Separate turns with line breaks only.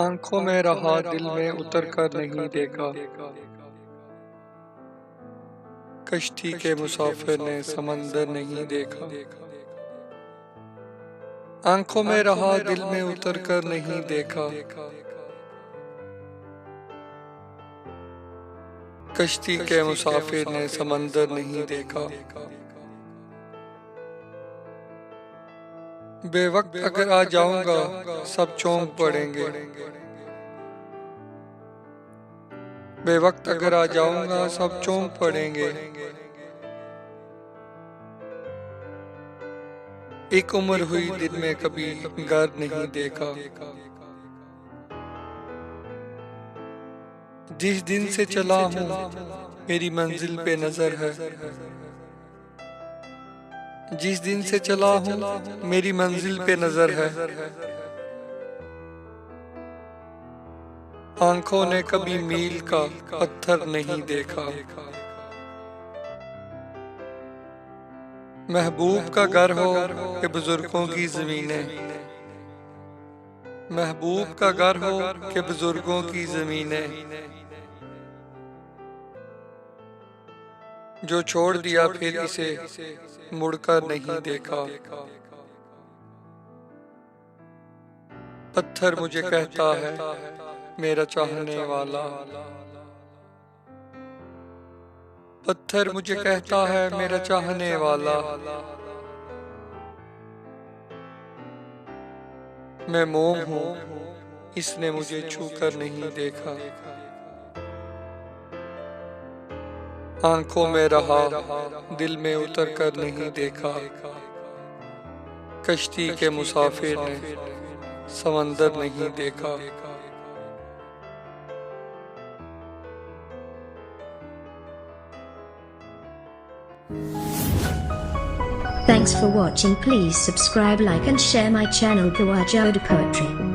आंखों में रहा दिल में उतर कर नहीं देखा। कश्ती के मुसाफिर ने समंदर नहीं देखा। आंखों में रहा दिल में उतर कर नहीं देखा। कश्ती के मुसाफिर ने समंदर नहीं देखा। बेवक्त अगर आ जाऊंगा सब चौंक पड़ेंगे। बेवक्त अगर आ जाऊंगा सब चौंक पड़ेंगे। एक उम्र हुई दिन में कभी घर नहीं देखा। जिस दिन से चला हूँ मेरी मंजिल पे नजर है। जिस दिन से चला हूँ मेरी मंजिल पे नजर है। आंखों ने कभी मील का पत्थर नहीं देखा। महबूब का घर हो कि बुजुर्गों की जमीनें। महबूब का घर हो कि बुजुर्गों की जमीनें। जो छोड़ दिया फिर इसे मुड़कर नहीं देखा। पत्थर मुझे कहता है मेरा चाहने वाला। पत्थर मुझे कहता है मेरा चाहने वाला। मैं मोम हूँ इसने मुझे छूकर नहीं देखा। आंखों में रहा दिल में उतर कर नहीं देखा। कश्ती के मुसाफिर ने समंदर नहीं देखा।
Thanks for watching. Please subscribe, like and share my channel Kawajoda Poetry.